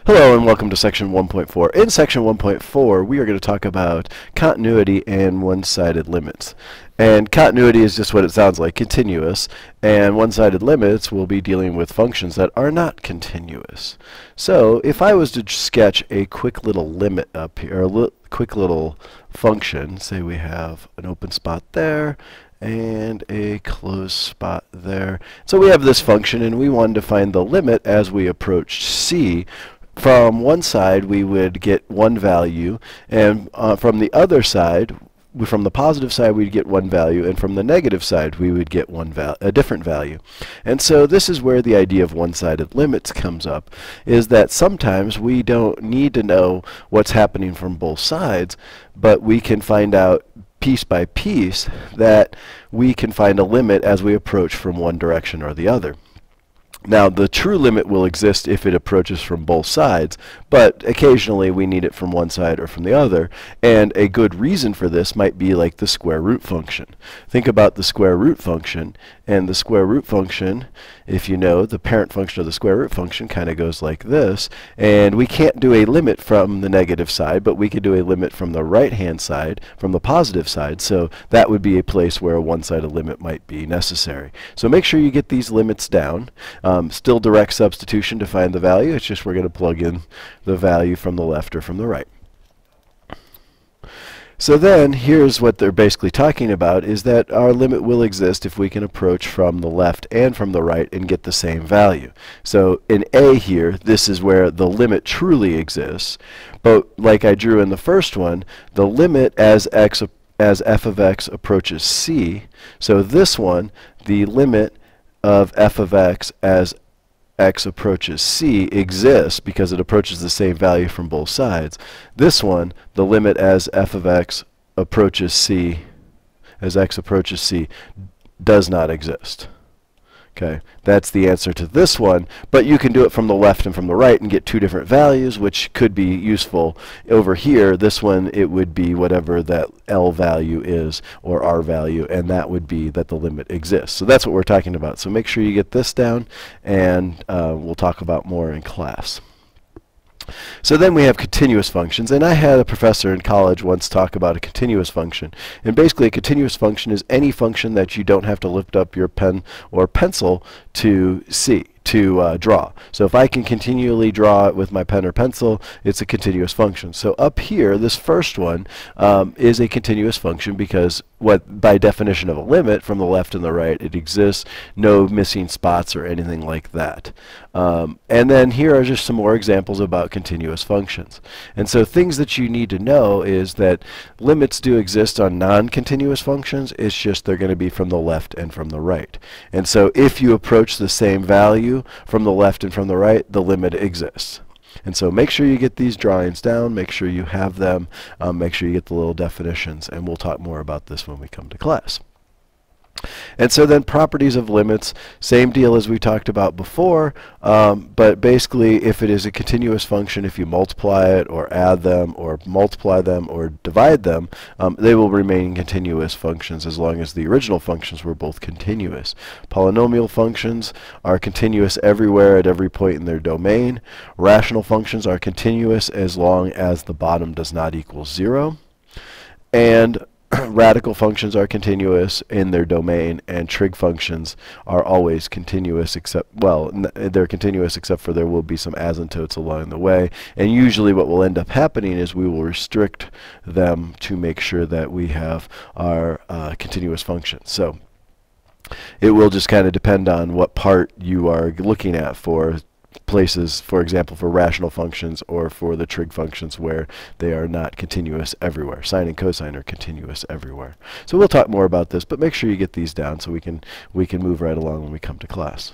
Hello and welcome to section 1.4. In section 1.4 we are going to talk about continuity and one-sided limits. And continuity is just what it sounds like, continuous, and one-sided limits will be dealing with functions that are not continuous. So if I was to sketch a quick little limit up here, or a quick little function, say we have an open spot there and a closed spot there. So we have this function and we wanted to find the limit as we approach C. From one side we would get one value, and from the other side, from the positive side we'd get one value, and from the negative side we would get a different value. And so this is where the idea of one-sided limits comes up, is that sometimes we don't need to know what's happening from both sides, but we can find out piece by piece that we can find a limit as we approach from one direction or the other. Now, the true limit will exist if it approaches from both sides, but occasionally we need it from one side or from the other, and a good reason for this might be like the square root function. Think about the square root function, and the square root function, if you know, the parent function of the square root function kind of goes like this, and we can't do a limit from the negative side, but we could do a limit from the right-hand side, from the positive side, so that would be a place where a one-sided limit might be necessary. So make sure you get these limits down. Still direct substitution to find the value, it's just we're going to plug in the value from the left or from the right. So then here's what they're basically talking about, is that our limit will exist if we can approach from the left and from the right and get the same value. So in A here, this is where the limit truly exists, but like I drew in the first one, the limit as f of x approaches C, so this one, the limit of f of x as x approaches C exists because it approaches the same value from both sides. This one, the limit as f of x approaches C, as x approaches C, does not exist. Okay, that's the answer to this one, but you can do it from the left and from the right and get two different values, which could be useful. Over here, this one, it would be whatever that L value is, or R value, and that would be that the limit exists. So that's what we're talking about. So make sure you get this down, and we'll talk about more in class. So then we have continuous functions, and I had a professor in college once talk about a continuous function. And basically a continuous function is any function that you don't have to lift up your pen or pencil to see, to draw. So if I can continually draw it with my pen or pencil, it's a continuous function. So up here, this first one is a continuous function because by definition of a limit, from the left and the right, it exists, no missing spots or anything like that. And then here are just some more examples about continuous functions. And so things that you need to know is that limits do exist on non-continuous functions, it's just they're going to be from the left and from the right. And so if you approach the same value from the left and from the right, the limit exists. And so make sure you get these drawings down, make sure you have them, make sure you get the little definitions, and we'll talk more about this when we come to class. And so then properties of limits, same deal as we talked about before, but basically if it is a continuous function, if you multiply it or add them or multiply them or divide them, they will remain continuous functions as long as the original functions were both continuous. Polynomial functions are continuous everywhere at every point in their domain. Rational functions are continuous as long as the bottom does not equal 0. And radical functions are continuous in their domain, and trig functions are always continuous except, well, they're continuous except for there will be some asymptotes along the way. And usually what will end up happening is we will restrict them to make sure that we have our continuous functions. So it will just kind of depend on what part you are looking at for places, for example, for rational functions or for the trig functions where they are not continuous everywhere. Sine and cosine are continuous everywhere. So we'll talk more about this, but make sure you get these down so we can move right along when we come to class.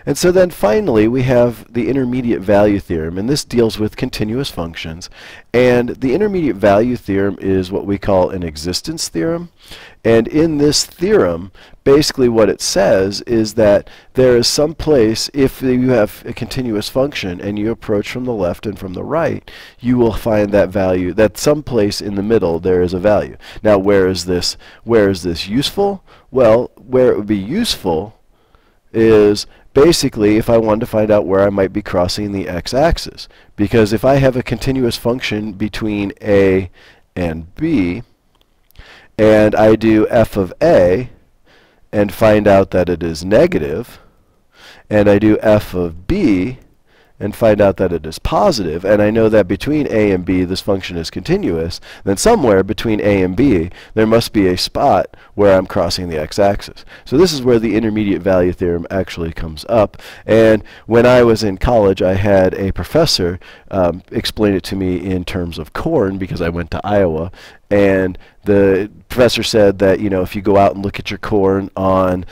And so then finally we have the intermediate value theorem, and this deals with continuous functions. And the intermediate value theorem is what we call an existence theorem. And in this theorem, basically what it says is that there is some place, if you have a continuous function and you approach from the left and from the right, you will find that value, that some place in the middle there is a value. Now where is this useful? Well, where it would be useful is basically if I wanted to find out where I might be crossing the x-axis. Because if I have a continuous function between a and b, and I do f of a and find out that it is negative, and I do f of b and find out that it is positive, and I know that between a and b this function is continuous, then somewhere between a and b there must be a spot where I'm crossing the x-axis. So this is where the intermediate value theorem actually comes up. And when I was in college, I had a professor explain it to me in terms of corn, because I went to Iowa, and the professor said that, you know, if you go out and look at your corn on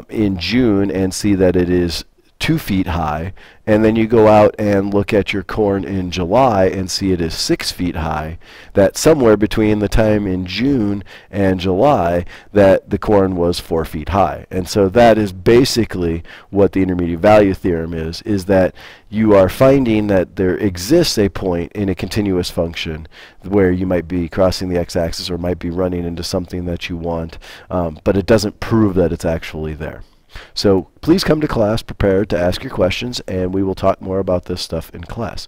in June and see that it is 2 feet high, and then you go out and look at your corn in July and see it is 6 feet high, that somewhere between the time in June and July that the corn was 4 feet high. And so that is basically what the intermediate value theorem is that you are finding that there exists a point in a continuous function where you might be crossing the x-axis or might be running into something that you want, but it doesn't prove that it's actually there. So please come to class prepared to ask your questions, and we will talk more about this stuff in class.